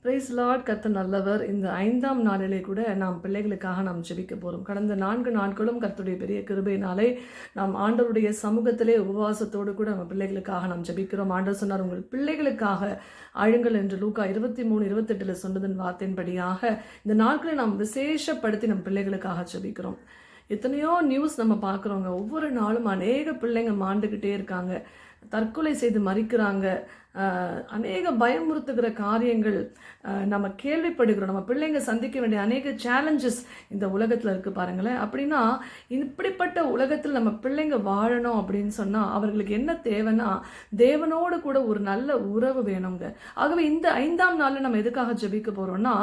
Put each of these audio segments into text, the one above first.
Price Lord. கர்த்தர் நல்லவர். இந்த 5ஆம் நாளிலே கூட நாம் பிள்ளைகளுக்காக நாம் ஜெபிக்க போகிறோம். கடந்த 4 நாட்களும் கர்த்தருடைய பெரிய கிருபையினாலே நாம் ஆண்டவருடைய சமூகத்திலே உபவாசத்தோடு கூட நம்ம பிள்ளைகளுக்காக நாம் ஜெபிக்கிறோம். ஆண்டவர் சொன்னார், உங்கள் பிள்ளைகளுக்காக அழுங்கள் என்று லூக்கா 23:28 சொன்னதன் வார்த்தையின்படியாக இந்த நாட்களை நாம் விசேஷப்படுத்தி நம் பிள்ளைகளுக்காக ஜெபிக்கிறோம். எத்தனையோ நியூஸ் நம்ம பார்க்குறோங்க. ஒவ்வொரு நாளும் அநேக பிள்ளைங்க மாண்டுக்கிட்டே இருக்காங்க, தற்கொலை செய்து மறிக்கிறாங்க, அநேக பயமுறுத்துகிற காரியங்கள் நம்ம கேள்விப்படுகிறோம். நம்ம பிள்ளைங்க சந்திக்க வேண்டிய அநேக சேலஞ்சஸ் இந்த உலகத்தில் இருக்குது பாருங்களேன். அப்படின்னா இப்படிப்பட்ட உலகத்தில் நம்ம பிள்ளைங்க வாழணும் அப்படின்னு சொன்னால் அவர்களுக்கு என்ன தேவைன்னா தேவனோடு கூட ஒரு நல்ல உறவு வேணுங்க. ஆகவே இந்த 5ஆம் நாளில் நம்ம எதுக்காக ஜெபிக்க போகிறோம்னா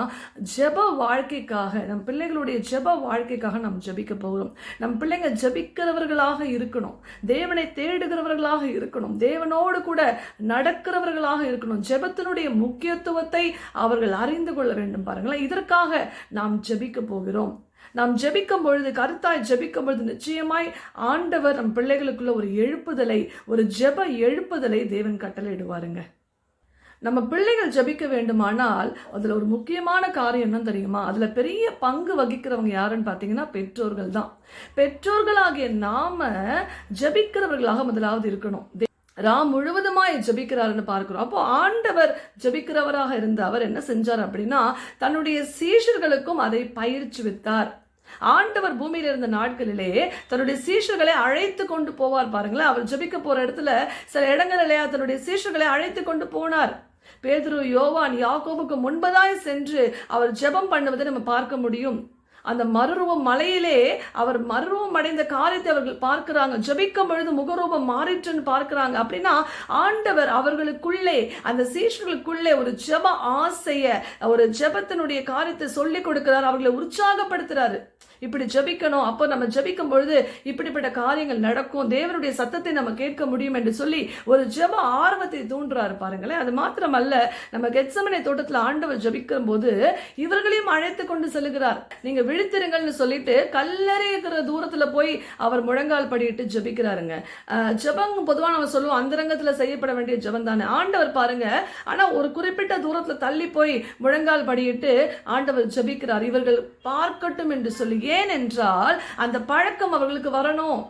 ஜெப வாழ்க்கைக்காக, நம் பிள்ளைகளுடைய ஜெப வாழ்க்கைக்காக நம்ம ஜெபிக்க போகிறோம். நம் பிள்ளைங்க ஜெபிக்கிறவர்களாக இருக்கணும், தேவனை தேடுகிறவர்களாக இருக்கணும், தேவனோடு கூட நடக்கிற இருக்கணும். ஜெபத்தினுடைய முக்கியத்துவத்தை அவர்கள் அறிந்து கொள்ள வேண்டும். பாருங்களேன், இதற்காக நாம் ஜெபிக்க போகிறோம். நாம் ஜெபிக்கும் பொழுது, கருத்தாய் ஜெபிக்கும் பொழுது நிச்சயமாய் ஆண்டவர் நம் பிள்ளைகளுக்குள்ள ஒரு எழுப்புதலை, ஒரு ஜெப எழுப்புதலை தேவன் கட்டளையிடுவாருங்க. நம்ம பிள்ளைகள் ஜெபிக்க வேண்டுமானால் அதில் ஒரு முக்கியமான காரியம் என்ன தெரியுமா? அதில் பெரிய பங்கு வகிக்கிறவங்க யாருன்னு பார்த்தீங்கன்னா பெற்றோர்கள் தான். பெற்றோர்களாகிய நாம ஜெபிக்கிறவர்களாக முதலாவது இருக்கணும். ராம் முழுவதுமாய் ஜெபிக்கிறாருன்னு பார்க்கிறோம். அப்போ ஆண்டவர் ஜெபிக்கிறவராக இருந்த அவர் என்ன செஞ்சார் அப்படின்னா தன்னுடைய சீஷர்களுக்கும் அதை பயிற்சிவித்தார். ஆண்டவர் பூமியில இருந்த நாட்களிலே தன்னுடைய சீஷர்களை அழைத்து கொண்டு போவார். பாருங்களேன், அவர் ஜெபிக்க போற இடத்துல சில இடங்களிலே தன்னுடைய சீஷர்களை அழைத்து கொண்டு போனார். பேதுரு, யோவான், யாக்கோபுக்கு முன்பதாய் சென்று அவர் ஜெபம் பண்ணுவதை நம்ம பார்க்க முடியும். அந்த மறுரூபம் மலையிலே அவர் மறுரூபம் அடைந்த காரியத்தை அவர்கள் பார்க்கிறாங்க. ஜெபிக்கும் பொழுது முகரூபம் மாறிற்றுன்னு பார்க்கிறாங்க. அப்படின்னா ஆண்டவர் அவர்களுக்குள்ளே, அந்த சீஷர்களுக்குள்ளே ஒரு ஜெப ஆசைய, ஒரு ஜெபத்தினுடைய காரியத்தை சொல்லி கொடுக்கிறார், அவர்களை உற்சாகப்படுத்துறாரு. இப்படி ஜெபிக்கணும், அப்போ நம்ம ஜெபிக்கும் பொழுது இப்படிப்பட்ட காரியங்கள் நடக்கும், தேவனுடைய சத்தத்தை நம்ம கேட்க முடியும் என்று சொல்லி ஒரு ஜெப ஆர்வத்தை தூண்டுறாரு. பாருங்களேன், அது மாத்திரமல்ல, நம்ம கெத்செமனே தோட்டத்தில் ஆண்டவர் ஜெபிக்கும் போது இவர்களையும் அழைத்து கொண்டு செல்கிறார். நீங்க விழித்திருங்கள்னு சொல்லிட்டு கல்லறைகிற தூரத்துல போய் அவர் முழங்கால் படிட்டு ஜெபிக்கிறாருங்க. ஜெபம் பொதுவாக நம்ம சொல்லுவோம் அந்தரங்கத்துல செய்யப்பட வேண்டிய ஜெபம் தானே. ஆண்டவர் பாருங்க, ஆனா ஒரு குறிப்பிட்ட தூரத்துல தள்ளி போய் முழங்கால் படிட்டு ஆண்டவர் ஜெபிக்கிறார், இவர்கள் பார்க்கட்டும் என்று சொல்லி. ஏனென்றால் அந்த பழக்கம் அவர்களுக்கு வரணும்.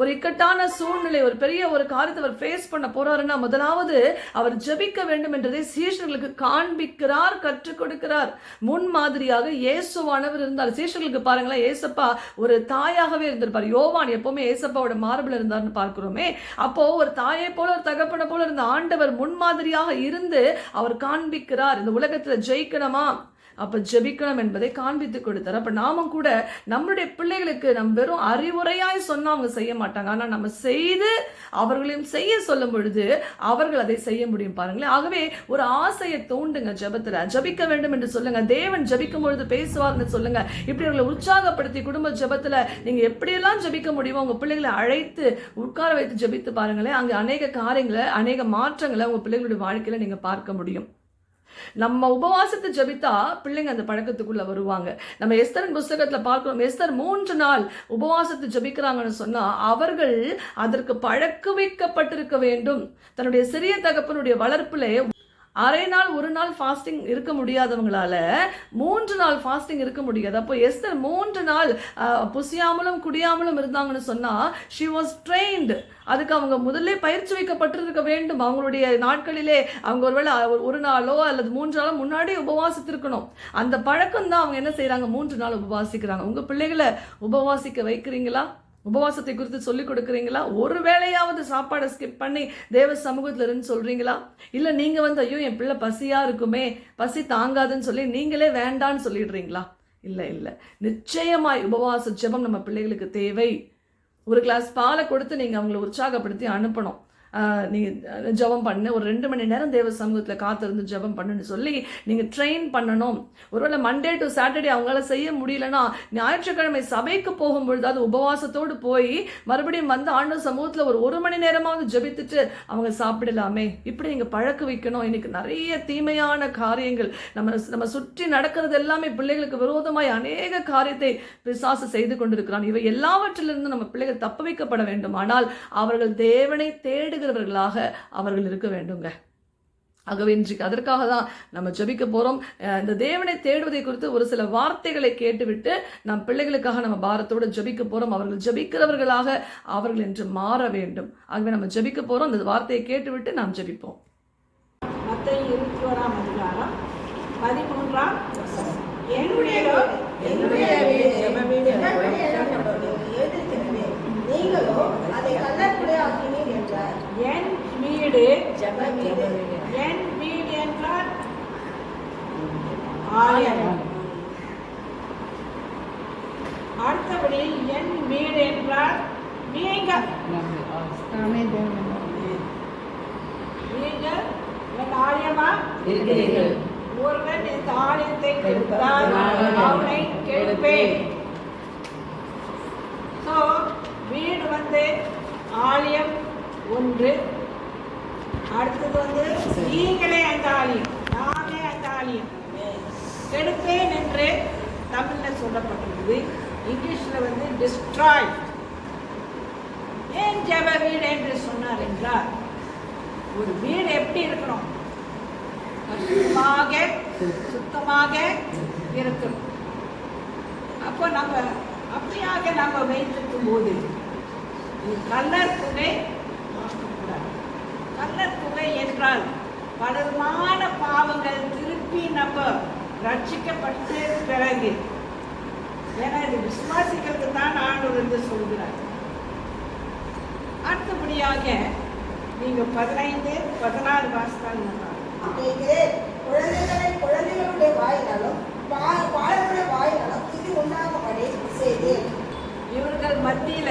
ஒரு இக்கட்டான சூழ்நிலை, ஒரு பெரிய ஒரு காரியத்தை அவர் ஃபேஸ் பண்ண போறாருன்னா முதலாவது அவர் ஜெபிக்க வேண்டும் என்றதை சீஷர்களுக்கு காண்பிக்கிறார், கற்றுக் கொடுக்கிறார். முன் மாதிரியாக இயேசுவானவர் இருந்தார். சீஷர்களுக்கு பாருங்களேன், ஏசப்பா ஒரு தாயாகவே இருந்திருப்பார். யோவான் எப்பவுமே ஏசப்பாவோட மார்பில் இருந்தார்னு பார்க்கிறோமே. அப்போ ஒரு தாயை போல, ஒரு தகப்பனை போல இருந்த ஆண்டவர் முன்மாதிரியாக இருந்து அவர் காண்பிக்கிறார். இந்த உலகத்துல ஜெயிக்கணுமா, அப்ப ஜெபிக்கணும் என்பதை காண்பித்து கொடுத்தார். அப்ப நாமும் கூட நம்மளுடைய பிள்ளைகளுக்கு நம்ம வெறும் அறிவுரையாய் சொன்னா அவங்க செய்ய மாட்டாங்க, ஆனா நம்ம செய்து அவர்களையும் செய்ய சொல்லும் பொழுது அவர்கள் அதை செய்ய முடியும். பாருங்களேன், ஆகவே ஒரு ஆசையை தூண்டுங்க. ஜெபத்துல ஜெபிக்க வேண்டும் என்று சொல்லுங்க, தேவன் ஜெபிக்கும் பொழுது பேசுவார்னு சொல்லுங்க. இப்படி அவர்களை உற்சாகப்படுத்தி குடும்ப ஜெபத்துல நீங்க எப்படியெல்லாம் ஜெபிக்க முடியுமோ உங்க பிள்ளைகளை அழைத்து உட்கார வைத்து ஜெபித்து பாருங்களேன். அங்க அநேக காரியங்களை, அநேக மாற்றங்களை உங்க பிள்ளைகளுடைய வாழ்க்கையில நீங்க பார்க்க முடியும். நம்ம உபவாசத்தை ஜெபித்தா பிள்ளைங்க அந்த பழக்கத்துக்குள்ள வருவாங்க. நம்ம எஸ்தரின் புஸ்தகத்துல பார்க்கிறோம், எஸ்தர் 3 நாள் உபவாசத்தை ஜெபிக்கிறாங்கன்னு சொன்னா அவர்கள் அதற்கு பழக்குவிக்கப்பட்டிருக்க வேண்டும். தன்னுடைய சிறிய தகப்பனுடைய வளர்ப்புல அரை நாள், ஒரு நாள் ஃபாஸ்டிங் இருக்க முடியாதவங்களால 3 நாள் ஃபாஸ்டிங் இருக்க முடியாது. அப்போ எஸ்தர் 3 நாள் புசியாமலும் குடியாமலும் இருந்தாங்கன்னு சொன்னா she was trained. அதுக்கு அவங்க முதல்ல பயிற்சி வைக்கப்பட்டிருக்க வேண்டும். அவங்களுடைய நாட்களிலே அவங்க ஒருவேளை ஒரு நாளோ அல்லது 3 நாளோ முன்னாடி உபவாசித்திருக்கணும். அந்த பழக்கம் தான் அவங்க என்ன செய்யறாங்க, 3 நாள் உபவாசிக்கிறாங்க. உங்க பிள்ளைகளை உபவாசிக்க வைக்கிறீங்களா? உபவாசத்தை குறித்து சொல்லிக் கொடுக்குறீங்களா? ஒரு வேளையாவது சாப்பாடை ஸ்கிப் பண்ணி தேவ சமூகத்துல இருந்து சொல்றீங்களா? இல்ல நீங்க ஐயோ என் பிள்ளை பசியா இருக்குமே, பசி தாங்காதுன்னு சொல்லி நீங்களே வேண்டான்னு சொல்லிடுறீங்களா? இல்ல, நிச்சயமாய் உபவாச ஜெபம் நம்ம பிள்ளைகளுக்கு தேவை. ஒரு கிளாஸ் பாலை கொடுத்து நீங்க அவங்களை உற்சாகப்படுத்தி அனுப்பணும். நீங்கள் ஜெபம் பண்ணு, ஒரு 2 மணி நேரம் தேவ சமூகத்தில் காத்திருந்து ஜெபம் பண்ணுன்னு சொல்லி நீங்கள் ட்ரெயின் பண்ணணும். ஒருவேளை மண்டே டு சாட்டர்டே அவங்களால செய்ய முடியலன்னா ஞாயிற்றுக்கிழமை சபைக்கு போகும்பொழுது அது உபவாசத்தோடு போய் மறுபடியும் வந்து ஆண்டவர் சமூகத்தில் ஒரு மணி நேரமாவது ஜெபித்துட்டு அவங்க சாப்பிடலாமே. இப்படி நீங்கள் பழக்க வைக்கணும். இன்னைக்கு நிறைய தீமையான காரியங்கள் நம்ம சுற்றி நடக்கிறது எல்லாமே பிள்ளைகளுக்கு விரோதமாய் அநேக காரியத்தை பிசாசு செய்து கொண்டிருக்கிறான். இவை எல்லாவற்றிலிருந்து நம்ம பிள்ளைகள் தப்ப வைக்கப்பட வேண்டும். ஆனால் அவர்கள் தேவனை தேடுகிறவர்களாக அவர்கள் இருக்க வேண்டுங்க. ஆகவே இன்றைக்கு அதற்காக தான் நம்ம ஜெபிக்க போகிறோம். இந்த தேவனை தேடுவதை குறித்து ஒரு சில வார்த்தைகளை கேட்டுவிட்டு நம் பிள்ளைகளுக்காக நம்ம பாரத்தோடு ஜெபிக்க போகிறோம். அவர்கள் ஜெபிக்கிறவர்களாக அவர்கள் என்று மாற வேண்டும். ஆகவே நம்ம ஜெபிக்க போகிறோம். அந்த வார்த்தையை கேட்டுவிட்டு நாம் ஜெபிப்போம். மத்தேயு 21ஆம் அதிகாரம் 13ஆம் வசனம். நீங்களோ அதை கல்லறையாக்கினீர் என்றார். என் வீடு என் வீடு என்றால் ஆலயம். அடுத்தபடி என் வீடு என்றால் நீங்கள் என் ஆலயமா இருக்கிறீர்கள். ஒருவன் இந்த ஆலயத்தை கெடுத்தால் அவனை கெடுப்பேன். ஸோ வீடு ஆலயம் ஒன்று. அடுத்தது நீங்களே அந்த ஆலயம், நானே அந்த ஆலயம் கெடுப்பேன் என்று தமிழில் சொல்லப்பட்டிருக்குது. இங்கிலீஷில் டிஸ்ட்ராய். ஏன் ஜெப வீடு என்று சொன்னார் என்றால், ஒரு வீடு எப்படி இருக்கணும்? சுத்தமாக இருக்கணும். அப்போ நம்ம அப்படியாக நம்ம வைத்திருக்கும் போது கல்லர் புகை பார்க்கக்கூடாது. கல்லர் புகை என்றால் பலமான பாவங்கள் திருப்பி நம்ம ரட்சிக்கப்பட்டு பிறகு, ஏன்னா இது விசுவாசிகளுக்கு தான் ஆண்டவர் சொல்கிறார். அடுத்தபடியாக நீங்க 15, 16 வாசித்தால் குழந்தைகளுடைய வாயினாலும் வாழருடைய வாயினாலும் இது உண்டாகும்படி செய்தேன். இவர்கள் மத்தியில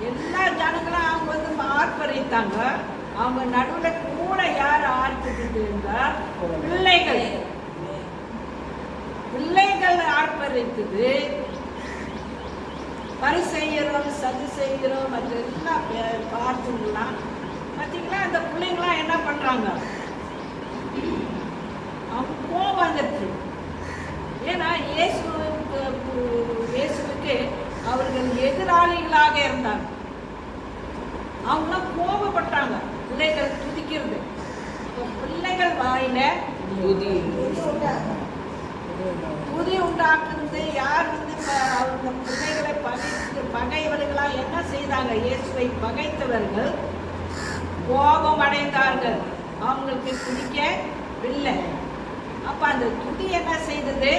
எல்லா ஜனங்களும் அவங்க ஆர்ப்பரித்தாங்க. அவங்க நடுவில் கூட யார் ஆர்ப்பரித்து இருந்தால் பிள்ளைகள் ஆர்ப்பரித்தது. பரிசெய்கிறோம், சதி செய்கிறோம், மற்ற எல்லாம் பார்த்துங்களாம். பார்த்தீங்களா, அந்த பிள்ளைங்களாம் என்ன பண்றாங்க? அவங்க கோபம் வந்துடுச்சு. ஏன்னா இயேசுவுக்கு அவர்கள் எதிராளிகளாக இருந்தாங்க. அவங்களாம் கோபப்பட்டாங்க. பிள்ளைகள் துதிக்கிறது. பிள்ளைகள் வாயில துதி உண்டாக்குறது. யார் அவங்க பிள்ளைகளை பகைவர்களா என்ன செய்தாங்க? இயேசுவை பகைத்தவர்கள் கோபம் அடைந்தார்கள். அவங்களுக்கு பிடிக்கவில்லை. அப்ப அந்த துதி என்ன செய்தது?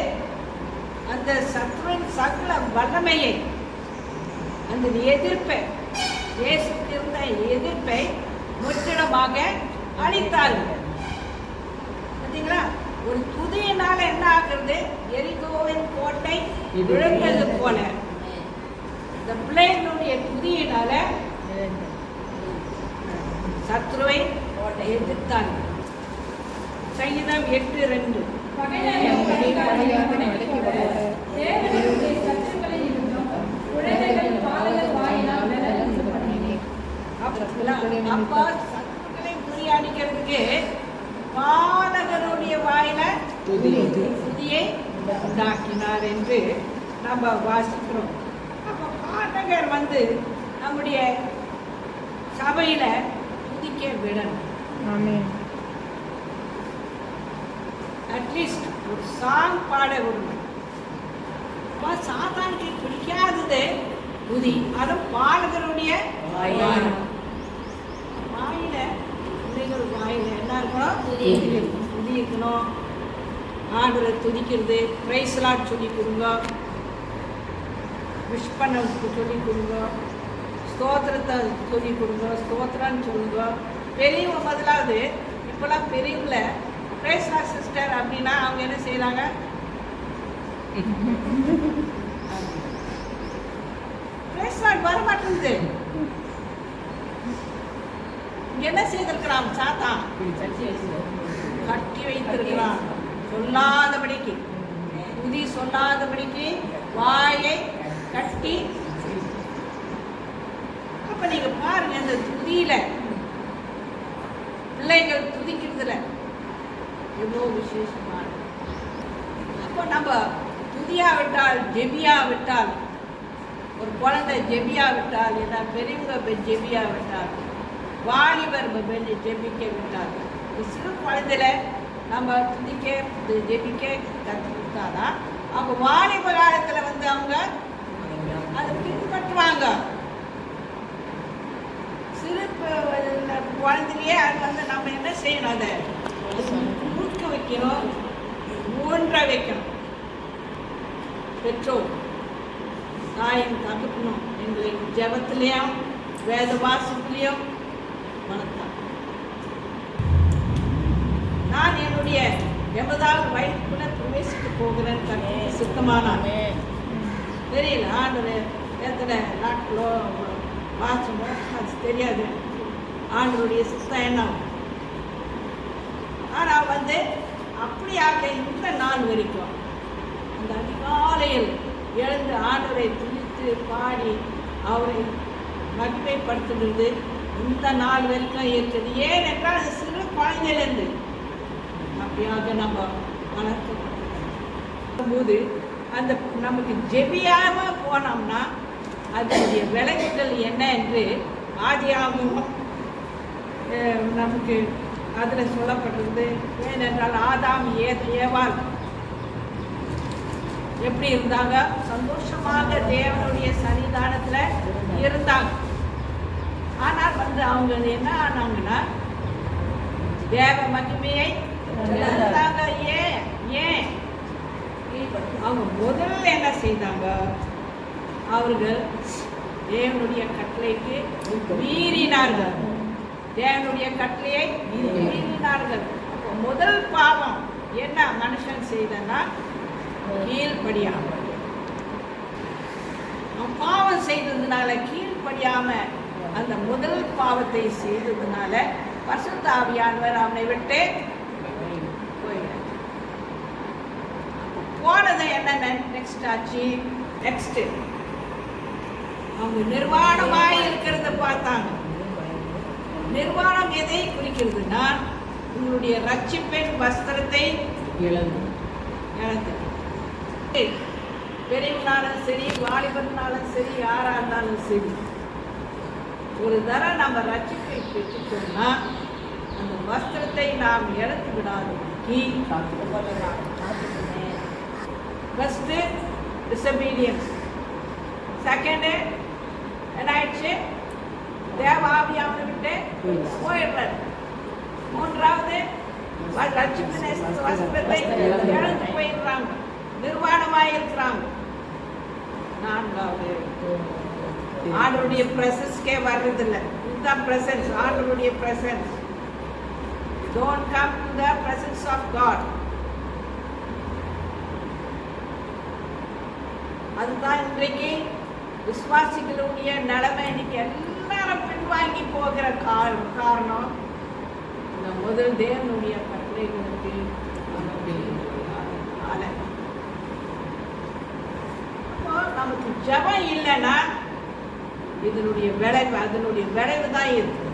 அந்த சத்ருவின் சகல வல்லமையை, அந்த எதிர்ப்பை, இயேசுக்கு இருந்த எதிர்ப்பை முற்றிலுமாக அழித்தார்கள். பார்த்தீங்களா, ஒரு துதியினால என்ன ஆகுறது? எரிகோவின் கோட்டை விழுந்தது போல இந்த பிள்ளைகளுடைய துதியினால சத்ருவை எதிர்த்தார்கள். சங்கீதம் 8:2. அப்பா சத்துருக்களை முறியடிக்கிறதுக்கு பாலகருடைய வாயில துதியை உண்டாக்கினார் என்று நம்ம வாசிக்கிறோம். அப்ப பாலகர் நம்முடைய சபையில துதிக்க விடணும். அட்லீஸ்ட் ஒரு சாங் பாட விடணும். சாத்தானுக்கு பிடிக்காதது துதி. அதுவும் பாலகருடைய வாயில, பிள்ளைகள் வாயில என்ன இருக்கணும்? துதி இருக்கணும். ஆண்டவரை துதிக்கிறது. பிரைஸ் லார்ட் சொல்லி கொடுங்க, விஷ் பண்ண சொல்லி கொடுங்க, ஸ்தோத்திரத்தை சொல்லி கொடுங்க, ஸ்தோத்திரன்னு சொல்லுங்க. பெரியவங்க முதலாவது இப்பெல்லாம் பெரியவங்கள பிரைஸ் லார்ட் சிஸ்டர் அப்படின்னா அவங்க என்ன செய்யறாங்க? பிரைஸ் லார்ட் வர மாட்டேங்குது. என்ன செய்திருக்கிறான்? சாத்தான் கட்டி வைத்திருக்கிறான். சொல்லாதபடிக்கு, துதி சொல்லாதபடிக்கு வாயை கட்டி. அப்ப நீங்க பாருங்க, இந்த துதியில பிள்ளைகள் துதிக்கிறதுல எவ்வளோ விசேஷமான. அப்போ நம்ம துதியாவிட்டால், ஜெபியாவிட்டால், ஒரு குழந்தை ஜெபியாவிட்டால், இல்லை பெரியவங்க ஜெபியாவிட்டால், வாலிபர் ஜெபிக்க விட்டால் ஒரு சிறு குழந்தையில நம்ம துதிக்க ஜெபிக்க கற்றுக் கொடுத்தாதான் அவங்க வாலிப காலத்தில் வந்து அவங்க அதை பின்பற்றுவாங்க. சிறு குழந்தையிலேயே அது வந்து நம்ம என்ன செய்யணும், அதை முழுக்க வைக்கணும், ஊன்ற வைக்கணும். பெற்றோர் தாயும் தகப்பனும் எங்களை ஜெபத்திலையும் வேத வாசத்திலையும் வளர்த்தாங்க. நான் என்னுடைய 80வது வயதுக்குள்ள பிரவேசிக்க போகிறேன் கர்த்தருக்கு சித்தமானானே தெரியல. ஆண்டவர் எத்தனை நாட்களோ மாசமோ அது தெரியாது. ஆண்டவருடைய சித்தம் என்ன. ஆனால் வந்து அப்படியாக இந்த நாள் வரைக்கும் அந்த அதிகாலையில் எழுந்து ஆண்டவரை துதித்து பாடி அவரை மகிமைப்படுத்துகிறது இந்த நாள் வரைக்கும் இருக்குது. ஏனென்றால் அது சிறு குழந்தையிலேருந்து அப்படியாக நம்ம வளர்க்கப்படும் போது அந்த நமக்கு ஜெபியாம போனோம்னா அதனுடைய விளைவுகள் என்ன என்று ஆதியாகமம் நமக்கு அதில் சொல்லப்பட்டிருந்து. ஏனென்றால் ஆதாம் ஏவாள் எப்படி இருந்தாங்க, சந்தோஷமாக தேவனுடைய சன்னிதானத்தில் இருந்தாங்க. ஆனால் வந்து அவங்க என்ன ஆனாங்கன்னா தேவ மகிமையை இழந்தாங்க. ஏன் அவங்க முதல்ல என்ன செய்தாங்க, அவர்கள் தேவனுடைய கட்டளைக்கு மீறினார்கள். தேவனுடைய கட்டளையை மீறினார்கள். முதல் பாவம் என்ன மனுஷன் செய்தனா, கீழ்படியாம பாவம் செய்ததுனால, கீழ்படியாம அந்த முதல் பாவத்தை செய்ததுனால பரிசுத்த ஆவியானவர் அவனை விட்டு போனது என்ன நெக்ஸ்ட் ஆச்சு. நெக்ஸ்ட் அவங்க நிர்வாணமாய் இருக்கிறத பார்த்தாங்க. நிர்வாணம் எதை குறிக்கிறதுனா, உங்களுடைய ரட்சிப்பின் வஸ்திரத்தை இழந்து பெரியவனாலும் சரி வாலிபர்னாலும் சரி யாரா இருந்தாலும் சரி, ஒரு தரம் நம்ம ரட்சிப்பை பெற்றுட்டோம்னா அந்த வஸ்திரத்தை நாம் இழந்து விடாதபடிக்கு ஃபர்ஸ்ட் டிசபீடியன்ஸ், செகண்டு என்ன ஆயிடுச்சு, தேவாவியாவை விட்டு போயிடுறாரு. மூன்றாவது வஸ்திரத்தை இழந்து போயிடுறாங்க, நிர்வாணமாய் இருக்கிறாங்க. நான்காவது ஆண்டவருடைய பிரசன்ஸ்க்கே வர்றதில்லை. இதுதான் பிரசன்ஸ், ஆண்டவருடைய presence. Don't come to the presence of God. அதுதான் இன்றைக்கு விசுவாசிகளுடைய நிலைமை. இன்னைக்கு எல்லாரும் பின்வாங்கி போகிற காரணம் இந்த முதல் தேவனுடைய கட்டளைகளுக்கு நமக்கு ஜபம் இல்லைன்னா இதனுடைய விளைவு, அதனுடைய விளைவு தான் இருக்கு.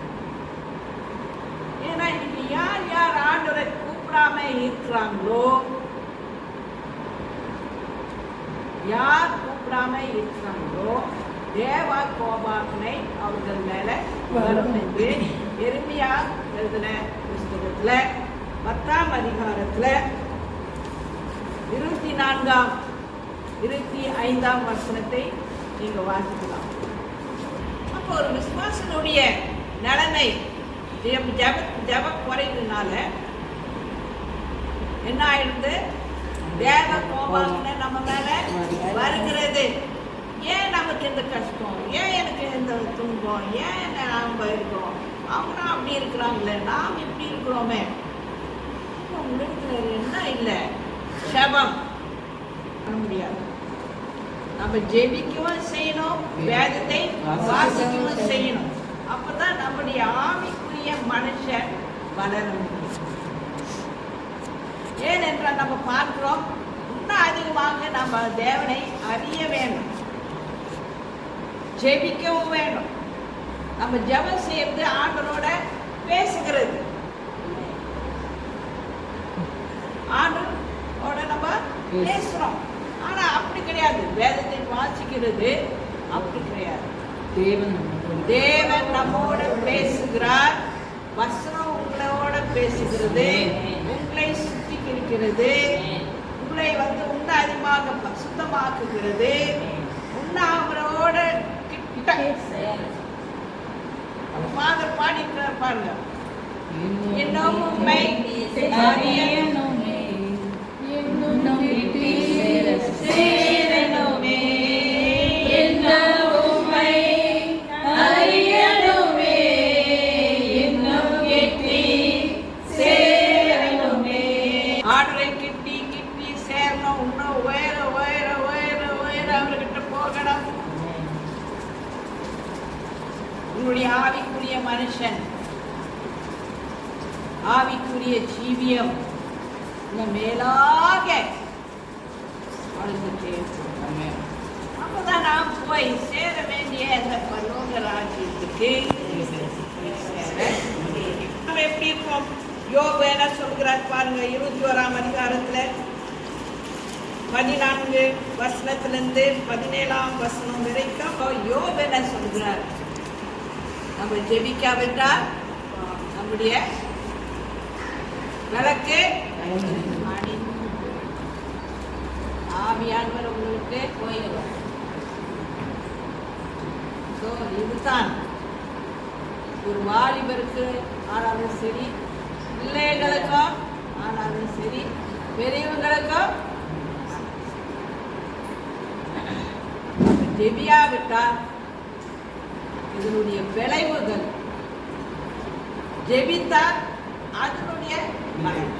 ஏன்னா இன்னைக்கு யார் யார் ஆண்டவரை கூப்பிடாம இருக்கிறாங்களோ, யார் கூப்பிடாம இருக்கிறாங்களோ தேவா கோபாக்கனை அவர்கள் மேல வரும் என்று எரேமியா எழுதின புஸ்தகத்துல 10ஆம் அதிகாரத்துல 24ஆம் 25ஆம் வசனத்தை நீங்க வாசிக்கலாம். அப்போ ஒரு விசுவாசனுடைய நிலைமை ஜப குறைவுனால என்ன ஆயிடுது, தேவ கோபாக்கனை நம்ம மேல வருகிறது. ஏன் நமக்கு இந்த கஷ்டம், ஏன் எனக்கு இந்த துன்பம், ஏன் நாம் இருக்கிறோம், அவங்க அப்படி இருக்கிறாங்களே, நாம் இப்படி இருக்கிறோமே. உங்களுக்கு என்ன இல்லை, சபம் பண்ண முடியாது. நம்ம ஜெபிக்கவும் செய்யணும், வேதத்தை வாசிக்கவும் செய்யணும். அப்பதான் நம்முடைய ஆவிக்குரிய மனுஷன் வளர முடியும். ஏனென்றால் நம்ம பார்க்கிறோம், இன்னும் அதிகமாக நம்ம தேவனை அறிய வேண்டும், ஜெபிக்கவும் வேண்டும். நம்ம ஜெபம் செய்யறது ஆண்டவரோட பேசுகிறது, ஆண்டவரோட நம்ம பேசுறோம். ஆனா அப்படி கிடையாது, வேதத்தை வாசிக்கிறது அப்படி கிடையாது. தேவன் நம்மோட பேசுகிறார், வசனம் உங்களோட பேசுகிறது, உங்களை சுத்திகரிக்கிறது, உங்களை உன்னதமாக சுத்தமாக்குகிறது, உண்ணாமரோட கிட்ட ஃபாதர் பாடிக்கிறார் பாருங்க. இன்னும் உண்மை அறியணுமே, இன்னும் கிட்டி சேரணுமே, இன்னும் உண்மை அறியணுமே, இன்னும் கிட்டி சேரணுமே. ஆண்டவரை கிட்டி கிட்டி சேரணும், இன்னும் உயர உயர உயர உயர அவர்கிட்ட போகணும். உன்னுடைய ஆவிக்குரிய மனுஷன், ஆவிக்குரிய ஜீவியம் இன்னும் மேலாக வளர்ந்துட்டே இருக்கும். அப்பதான் நாம் போய் சேர வேண்டிய அந்த பரலோக ராஜ்யத்துக்கு நம்ம எப்படி இருக்கோம்? யோபு என்ன சொல்கிறார் பாருங்க, 21ஆம் அதிகாரத்துல 14 வசனத்திலிருந்து 17ஆம் வசனம் வரைக்கும் யோபு என்ன சொல்கிறார்? நம்ம ஜெபிக்காவிட்டால் நம்முடைய விளக்கு ஆவியானவர் உங்களுக்கு போயிடுவார். இதுதான் ஒரு வாலிபருக்கு ஆனாலும் சரி, பிள்ளைகளுக்கும் ஆனாலும் சரி, பெரியவங்களுக்கும் ஜெபியாவிட்டால் இதனுடைய விளைவுகள், ஜெபித்தால் அதனுடைய பலன்.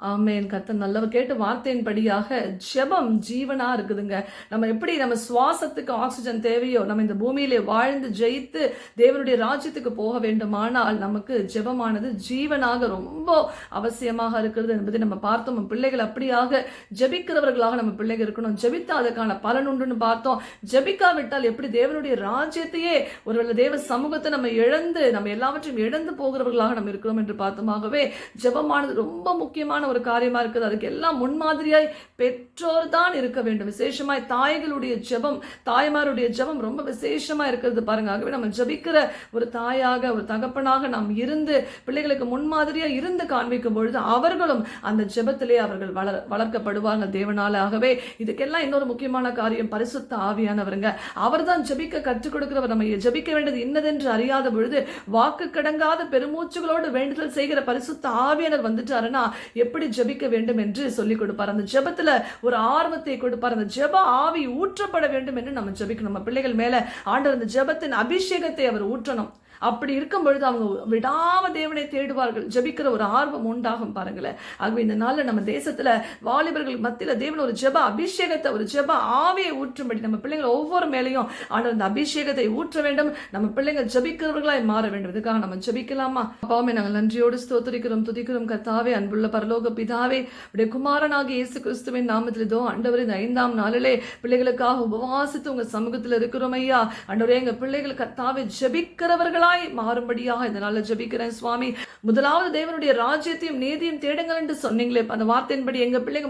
ஆமேன். கர்த்தர் நல்லவர். கேட்ட வார்த்தையின்படியாக ஜெபம் ஜீவனா இருக்குதுங்க. நம்ம எப்படி நம்ம சுவாசத்துக்கு ஆக்சிஜன் தேவையோ, நம்ம இந்த பூமியிலே வாழ்ந்து ஜெயித்து தேவனுடைய ராஜ்யத்துக்கு போக வேண்டுமானால் நமக்கு ஜெபமானது ஜீவனாக ரொம்ப அவசியமாக இருக்கிறது என்பதை நம்ம பார்த்தோம். நம்ம பிள்ளைகள் அப்படியாக ஜெபிக்கிறவர்களாக நம்ம பிள்ளைகள் இருக்கணும். ஜெபித்தா அதுக்கான பலன் உண்டுன்னு பார்த்தோம். ஜெபிக்காவிட்டால் எப்படி தேவனுடைய ராஜ்யத்தையே, ஒருவேளை தேவ சமூகத்தை நம்ம இழந்து, நம்ம எல்லாவற்றையும் இழந்து போகிறவர்களாக நம்ம இருக்கிறோம் என்று பார்த்தோமாகவே ஜெபமானது ரொம்ப முக்கியமான ஒரு காரியமா இருக்குது. அதுக்கு எல்லாம் முன்மாதிரியாய் பெற்றோர் தான் இருக்க வேண்டும். விசேஷமாய் தாய்களுடைய ஜெபம், தாய்மாருடைய ஜெபம் ரொம்ப விசேஷமா இருக்கிறது பாருங்க. ஆகவே நம்ம ஜெபிக்கிற ஒரு தாயாக, ஒரு தகப்பனாக நாம் இருந்து பிள்ளைகளுக்கு முன்மாதிரியா இருந்து காண்பிக்கும் பொழுது அவர்களும் அந்த ஜெபத்திலே அவர்கள் வளர்க்கப்படுவார்கள் தேவனால. ஆகவே இதுக்கெல்லாம் இன்னொரு முக்கியமான காரியம் பரிசுத்த ஆவியானவருங்க. அவர் தான் ஜெபிக்க கற்றுக் கொடுக்கிறவர். நம்ம ஜெபிக்க வேண்டியது இன்னதென்று அறியாத பொழுது வாக்கு கடங்காத பெருமூச்சுகளோடு வேண்டுதல் செய்கிற பரிசுத்த ஆவியானவர் வந்துட்டாருன்னா எப்படி ஜெபிக்க வேண்டும் என்று சொல்லிக் கொடுப்பார். அந்த ஜெபத்துல ஒரு ஆர்வத்தை கொடுப்பார். அந்த ஜெப ஆவி ஊற்றப்பட வேண்டும் என்று நம்ம ஜெபிக்கணும். நம்ம பிள்ளைகள் மேல ஆண்டவர் அந்த ஜெபத்தின் அபிஷேகத்தை அவர் ஊற்றணும். அப்படி இருக்கும் பொழுது அவங்க விடாம தேவனை தேடுவார்கள். ஜெபிக்கிற ஒரு ஆர்வம் உண்டாகும் பாருங்களேன். ஆகவே இந்த நாள்ல நம்ம தேசத்துல வாலிபர்கள் மத்தியில தேவன் ஒரு ஜெப அபிஷேகத்தை, ஒரு ஜெப ஆவியை ஊற்றும்படி நம்ம பிள்ளைகள் ஒவ்வொரு மேலையும் ஆண்டவர் அந்த அபிஷேகத்தை ஊற்ற வேண்டும். நம்ம பிள்ளைகள் ஜெபிக்கிறவர்களாய் மாற வேண்டும். இதுக்காக நம்ம ஜெபிக்கலாமா? அப்பாவே, நாங்கள் நன்றியோடு ஸ்தோத்திரிக்கிறோம், துதிக்கிறோம். கர்த்தாவே, அன்புள்ள பரலோக பிதாவே, உடைய குமாரனாகிய இயேசு கிறிஸ்துவின் நாமத்தில் இதோ ஆண்டவர் இந்த 5ஆம் நாளிலே பிள்ளைகளுக்காக உபவாசித்து உங்க சமூகத்தில் இருக்கிறோம் ஐயா. ஆண்டவரே, எங்க பிள்ளைகள் கர்த்தாவே ஜெபிக்கிறவர்களாய் மாறும்படியாக இந்த நாள்ல ஜெபிக்கிறேன் சுவாமி. முதலாவது தேவனுடைய ராஜ்யத்தையும் நீதியும் தேடுங்கள் என்று சொன்னீங்களே, அந்த வார்த்தையின்படி எங்க பிள்ளைங்க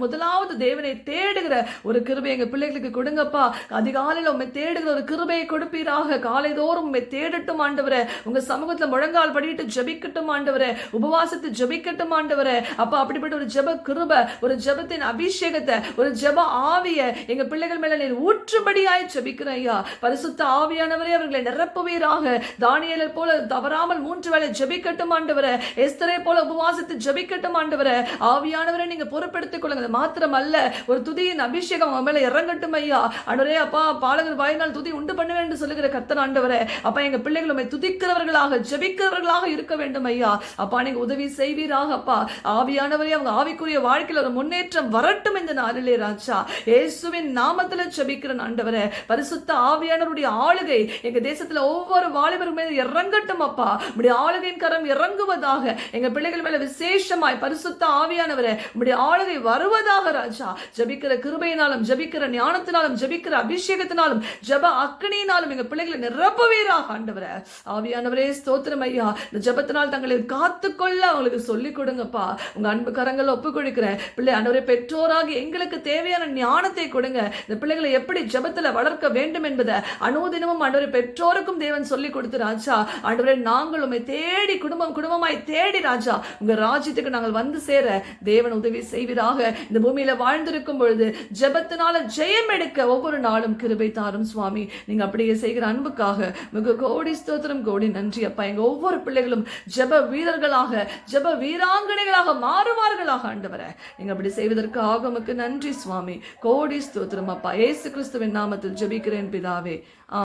முதலாவது தேவனை தேடுகிற ஒரு கிருபை எங்க பிள்ளைகளுக்கு கொடுங்கப்பா. அதிகாலையில் உண்மை தேடுகிற ஒரு கிருபையை கொடுப்பீராக. காலைதோறும் உண்மை தேடட்டும் ஆண்டவரே. உங்க சமூகத்துல முழங்கால் படிட்டு ஜெபிக்கட்டும் ஆண்டவரே. உபவாசத்து ஜெபிக்கட்டும் ஆண்டவரே. அப்பா, அப்படிப்பட்ட ஒரு ஜெப கிருபை, ஒரு ஜெபத்தின் அபிஷேகத்தை, ஒரு ஜெப ஆவிய எங்க பிள்ளைகள் மேல நீர் ஊற்றும்படியாய் ஜெபிக்கிறேன் ஐயா. பரிசுத்த ஆவியானவரே அவர்களை நிரப்புவீராக. தானியேலை போல தவறாமல் 3 வேளை ஜெபிக்கட்டும் ஆண்டவரே. எஸ்தரை போல உபவாசித்து ஜெபிக்கட்டும் ஆண்டவரே. ஆவியானவரை நீங்க பொறுப்படுத்திக் கொள்ளுங்க. மாத்திரம் அல்ல, ஒரு துதியின் அபிஷேகம் அவங்க மேல இறங்கட்டும் ஐயா. ஆண்டவரே, அப்பா, பாலகர் வாயினால் துதி உண்டு பண்ணுவேன் என்று சொல்லுகிற கர்த்தர் ஆண்டவரே, அப்பா, எங்க பிள்ளைகள் உம்மை துதிக்கிறவர்களாக ஜெபிக்கிறவர்களாக இருக்க வேண்டும் ஐயா. அப்பா, நீங்க உதவி செய்வீராக அப்பா. ஆவியானவரே, அவங்க ஆவிக்குரிய வாழ்க்கையில் ஒரு முன்னேற்றம் வரட்டும் இந்த நாளிலே ராஜா. இயேசுவின் நாமத்துல ஜெபிக்கிறேன் ஆண்டவரே. பரிசுத்த ஆவியானவருடைய ஆளுகை எங்க தேசத்துல ஒவ்வொரு வாலிபர் மேல இறங்கட்டும் அப்பா. உம்முடைய ஆளுகையின் கரம் இறங்குவதாக. எங்க பிள்ளைகள் மேல விசேஷமாய் பரிசுத்த ஆவியானவரே உம்முடைய ஆளுகை வருவதாக ராஜா. ஜெபிக்கிற கிருபையினாலும், ஜெபிக்கிற ஞானத்தினாலும், ஜெபிக்கிற அபிஷேகத்தினாலும், ஜெப அக்கினியினாலும் எங்க பிள்ளைகளை நிரப்புவீராக ஆண்டவரே. ஆவியானவரே, ஸ்தோத்திரம் ஐயா. இந்த ஜெபத்தினால் தங்களை காத்துக்கொள்ள அவங்களுக்கு சொல்லிக் கொடுங்கப்பா. உங்க அன்பு கரங்கள் ஒப்பு கொடுக்கிறேன் பிள்ளை. ஆண்டவரே, பெற்றோராகி எங்களுக்கு தேவையான ஞானத்தை கொடுங்க. இந்த பிள்ளைகளை எப்படி ஜெபத்துல வளர்க்க வேண்டும் என்பதை அனுதினமும் ஆண்டவரே பெற்றோர் பெற்றோருக்கும் தேவன் சொல்லி கொடுத்து ராஜா ஆண்டவரே நாங்கள் உம்மை தேடி குடும்பமாய் தேடி ராஜா உங்க ராஜ்யத்துக்கு நாங்கள் வந்து சேர தேவன் உதவி செய்வீராக. இந்த பூமியில வாழ்ந்திருக்கும் பொழுது ஜெபத்தினால ஜெயம் எடுக்க ஒவ்வொரு நாளும் கிருபை தாரும் சுவாமி. நீங்க அப்படியே செய்கிற அன்புக்காக மிக கோடி ஸ்தோத்திரம், கோடி நன்றி அப்பா. எங்க ஒவ்வொரு பிள்ளைகளும் ஜெப வீரர்களாக ஜெப வீராங்கனைகளாக மாறுவார்களாக ஆண்டவரே. நீங்க அப்படி செய்வதற்காக உமக்கு நன்றி சுவாமி. கோடி ஸ்தோத்திரம் அப்பா. இயேசு கிறிஸ்துவின் நாமத்தில் ஜெபிக்கிறேன் பிதாவே.